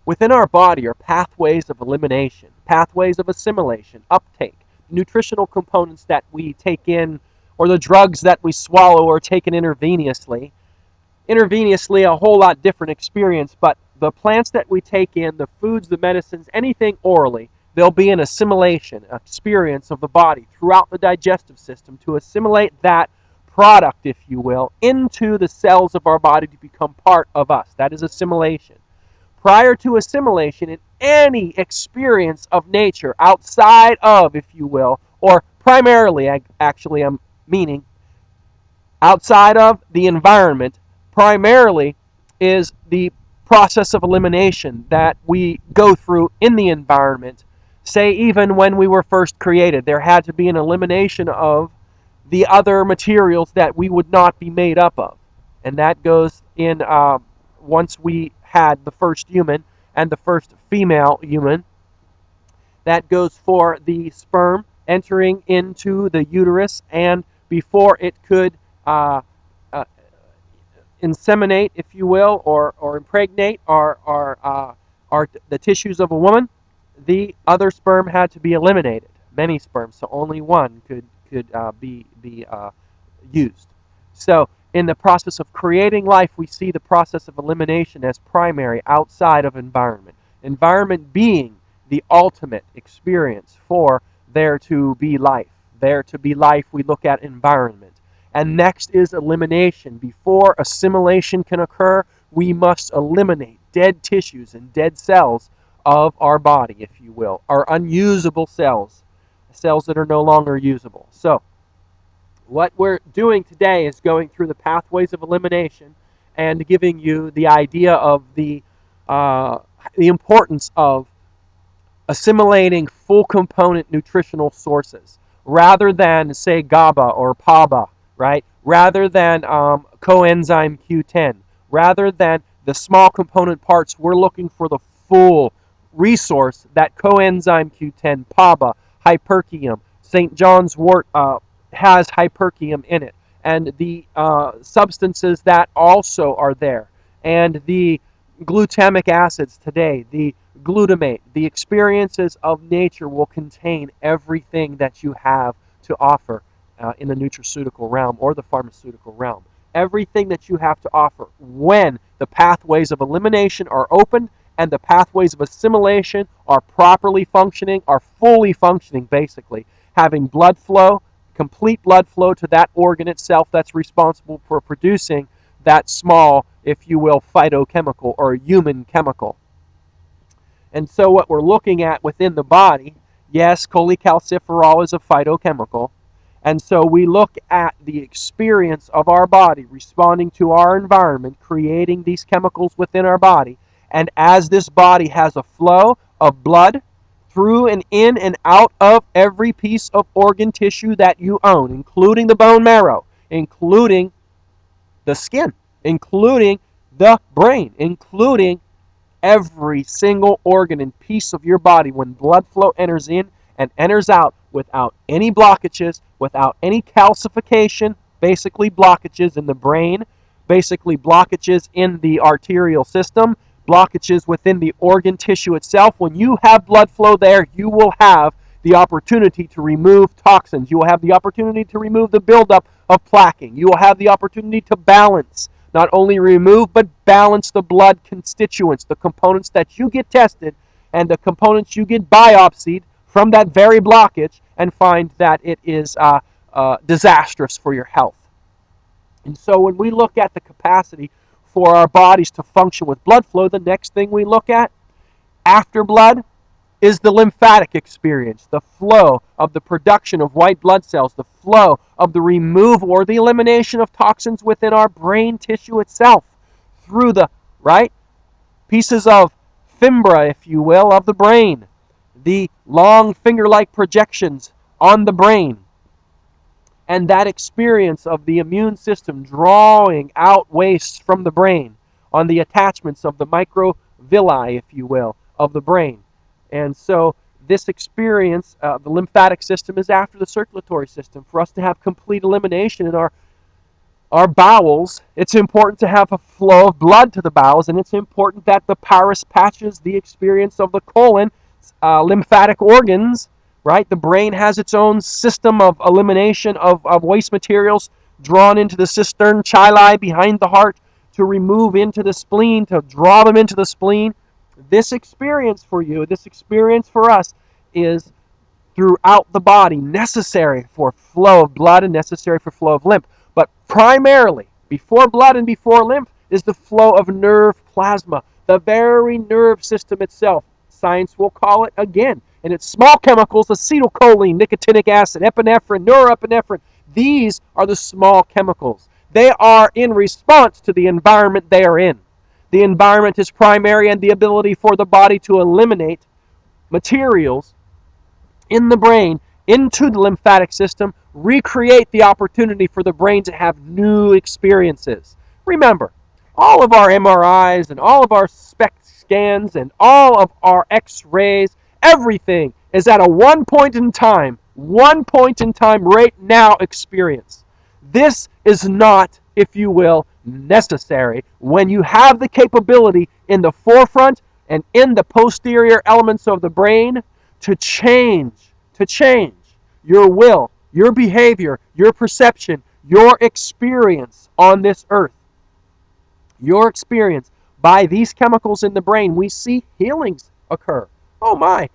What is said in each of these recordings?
Within our body are pathways of elimination, pathways of assimilation, uptake, nutritional components that we take in, or the drugs that we swallow or taken intravenously. Intravenously, a whole lot different experience, but the plants that we take in, the foods, the medicines, anything orally, there'll be an assimilation experience of the body throughout the digestive system to assimilate that product, if you will, into the cells of our body to become part of us. That is assimilation. Prior to assimilation, in any experience of nature outside of, if you will, or primarily, actually, I'm meaning outside of the environment, primarily is the process of elimination that we go through in the environment. Say, even when we were first created, there had to be an elimination of the other materials that we would not be made up of. And that goes in once we had the first human and the first female human. That goes for the sperm entering into the uterus, and before it could uh, uh, inseminate, if you will, or impregnate the tissues of a woman, the other sperm had to be eliminated. Many sperms, so only one could be used. So in the process of creating life, we see the process of elimination as primary outside of environment. Environment being the ultimate experience for there to be life. There to be life, we look at environment. And next is elimination. Before assimilation can occur, we must eliminate dead tissues and dead cells of our body, if you will, our unusable cells, cells that are no longer usable. So, what we're doing today is going through the pathways of elimination and giving you the idea of the importance of assimilating full component nutritional sources rather than, say, GABA or PABA, right? Rather than coenzyme Q10, rather than the small component parts. We're looking for the full resource that coenzyme Q10, PABA, hyperchium, St. John's wort has hyperchium in it, and the substances that also are there, and the glutamic acids today, the glutamate, the experiences of nature will contain everything that you have to offer in the nutraceutical realm or the pharmaceutical realm. Everything that you have to offer when the pathways of elimination are opened and the pathways of assimilation are properly functioning, are fully functioning basically, having blood flow, complete blood flow to that organ itself that's responsible for producing that small, if you will, phytochemical or human chemical. And so what we're looking at within the body, yes, cholecalciferol is a phytochemical, and so we look at the experience of our body responding to our environment, creating these chemicals within our body, and as this body has a flow of blood through and in and out of every piece of organ tissue that you own, including the bone marrow, including the skin, including the brain, including every single organ and piece of your body. When blood flow enters in and enters out without any blockages, without any calcification, basically blockages in the brain, basically blockages in the arterial system, blockages within the organ tissue itself. When you have blood flow there, you will have the opportunity to remove toxins. You will have the opportunity to remove the buildup of plaquing. You will have the opportunity to balance, not only remove, but balance the blood constituents, the components that you get tested and the components you get biopsied from that very blockage, and find that it is disastrous for your health. And so when we look at the capacity for our bodies to function with blood flow, the next thing we look at after blood is the lymphatic experience, the flow of the production of white blood cells, the flow of the removal or the elimination of toxins within our brain tissue itself through the pieces of fimbra, if you will, of the brain, the long finger-like projections on the brain, and that experience of the immune system drawing out waste from the brain on the attachments of the microvilli, if you will, of the brain. And so this experience, the lymphatic system, is after the circulatory system. For us to have complete elimination in our our bowels, it's important to have a flow of blood to the bowels, and it's important that the Paris patches the experience of the colon, lymphatic organs, right? The brain has its own system of elimination of waste materials drawn into the cistern chyli behind the heart to remove into the spleen, to draw them into the spleen. This experience for you, this experience for us, is throughout the body, necessary for flow of blood and necessary for flow of lymph. But primarily, before blood and before lymph, is the flow of nerve plasma, the very nerve system itself. Science will call it, again, and it's small chemicals: acetylcholine, nicotinic acid, epinephrine, norepinephrine. These are the small chemicals. They are in response to the environment they are in. The environment is primary, and the ability for the body to eliminate materials in the brain into the lymphatic system, recreate the opportunity for the brain to have new experiences. Remember, all of our MRIs and all of our SPECT scans and all of our X-rays, everything is at a one point in time right now experience. This is not, if you will, necessary when you have the capability in the forefront and in the posterior elements of the brain to change your will, your behavior, your perception, your experience on this earth. Your experience by these chemicals in the brain. We see healings occur. Oh my,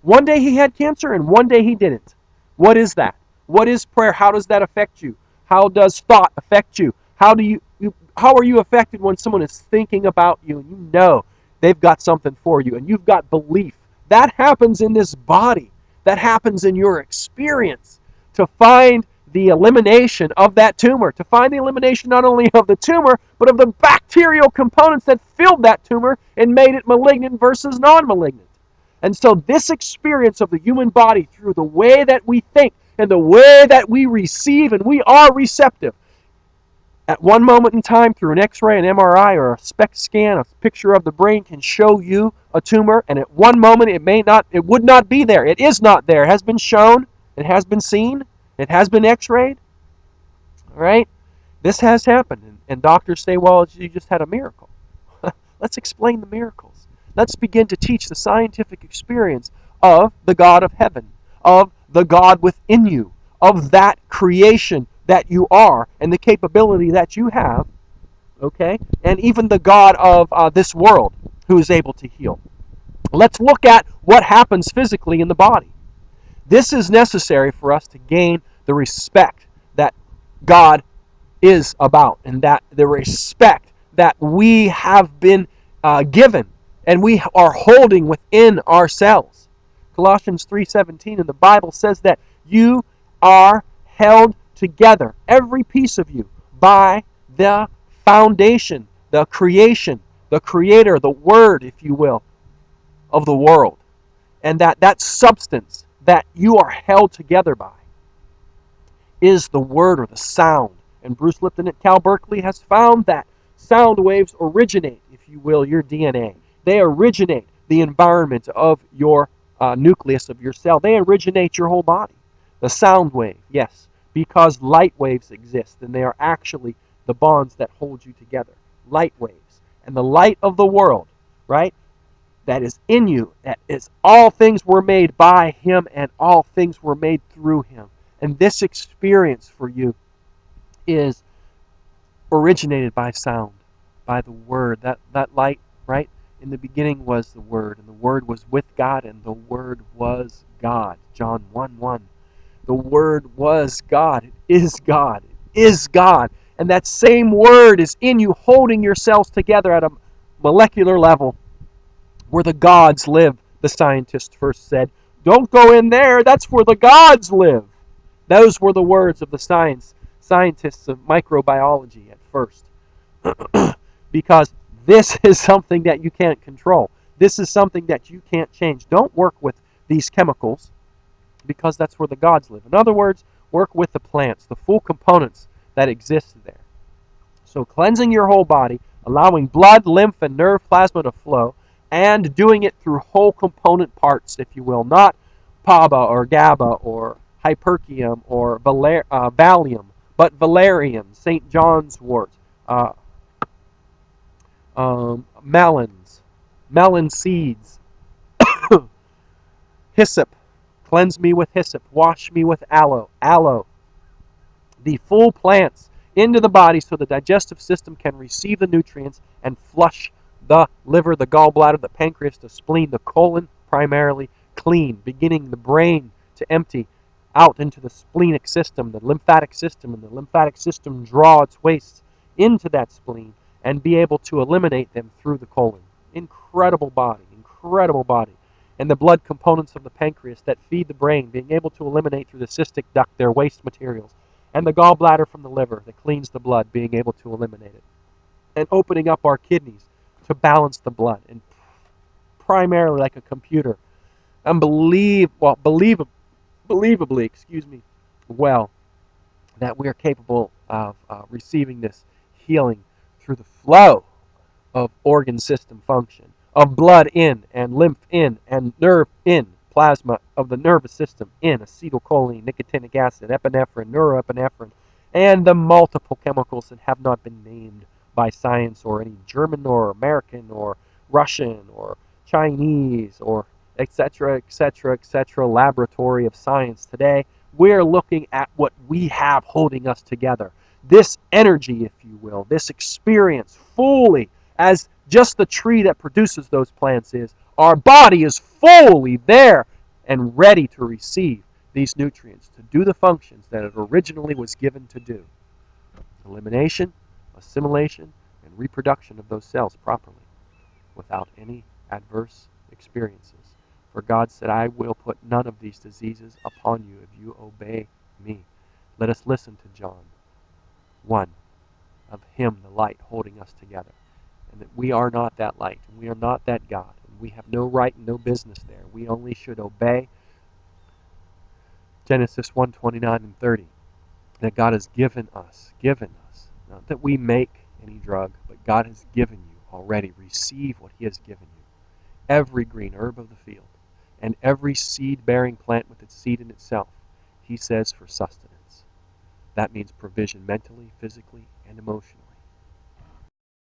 one day he had cancer and one day he didn't. What is that? What is prayer? How does that affect you? How does thought affect you? How are you affected when someone is thinking about you and you know they've got something for you and you've got belief? That happens in this body. That happens in your experience. To find the elimination of that tumor, to find the elimination not only of the tumor, but of the bacterial components that filled that tumor and made it malignant versus non-malignant. And so this experience of the human body through the way that we think and the way that we receive, and we are receptive, at one moment in time, through an X-ray, an MRI, or a SPECT scan, a picture of the brain can show you a tumor, and at one moment it would not be there. It is not there. It has been shown. It has been seen. It has been X-rayed. All right? This has happened, and doctors say, well, you just had a miracle. Let's explain the miracles. Let's begin to teach the scientific experience of the God of heaven, of the God within you, of that creation that you are and the capability that you have, okay? And even the God of this world who is able to heal. Let's look at what happens physically in the body. This is necessary for us to gain the respect that God is about, and that the respect that we have been given and we are holding within ourselves. Colossians 3:17 in the Bible says that you are held together, every piece of you, by the foundation, the creation, the creator, the word, if you will, of the world. And that substance that you are held together by is the word or the sound. And Bruce Lipton at Cal Berkeley has found that sound waves originate, if you will, your DNA. They originate the environment of your nucleus of your cell. They originate your whole body. The sound wave, yes, because light waves exist, and they are actually the bonds that hold you together. Light waves. And the light of the world, right, that is in you, that is all things were made by him, and all things were made through him. And this experience for you is originated by sound, by the Word. That light, right, in the beginning was the Word, and the Word was with God, and the Word was God. John 1:1. The Word was God. It is God. It is God. And that same Word is in you, holding yourselves together at a molecular level where the gods live, the scientists first said. Don't go in there. That's where the gods live. Those were the words of the scientists of microbiology at first. Because this is something that you can't control. This is something that you can't change. Don't work with these chemicals, because that's where the gods live. In other words, work with the plants, the full components that exist there. So cleansing your whole body, allowing blood, lymph, and nerve plasma to flow, and doing it through whole component parts, if you will, not PABA or GABA or hyperchium or Valium, but valerian, St. John's wort, melons, melon seeds, hyssop, cleanse me with hyssop, wash me with aloe, the full plants into the body so the digestive system can receive the nutrients and flush the liver, the gallbladder, the pancreas, the spleen, the colon primarily clean, beginning the brain to empty out into the splenic system, the lymphatic system, and the lymphatic system draw its wastes into that spleen and be able to eliminate them through the colon. Incredible body, incredible body. And the blood components of the pancreas that feed the brain, being able to eliminate through the cystic duct their waste materials, and the gallbladder from the liver that cleans the blood, being able to eliminate it, and opening up our kidneys to balance the blood, and primarily like a computer, believably, well, that we are capable of receiving this healing through the flow of organ system function, of blood in and lymph in and nerve in, plasma of the nervous system in, acetylcholine, nicotinic acid, epinephrine, neuroepinephrine, and the multiple chemicals that have not been named by science or any German or American or Russian or Chinese or etc., etc., etc. laboratory of science today. We're looking at what we have holding us together. This energy, if you will, this experience fully as just the tree that produces those plants is. Our body is fully there and ready to receive these nutrients to do the functions that it originally was given to do. Elimination, assimilation, and reproduction of those cells properly without any adverse experiences. For God said, I will put none of these diseases upon you if you obey me. Let us listen to John 1, of him, the light, holding us together. And that we are not that light, and we are not that God, and we have no right and no business there. We only should obey Genesis 1:29 and 30, that God has given us, not that we make any drug, but God has given you already. Receive what he has given you. Every green herb of the field, and every seed-bearing plant with its seed in itself, he says, for sustenance. That means provision mentally, physically, and emotionally.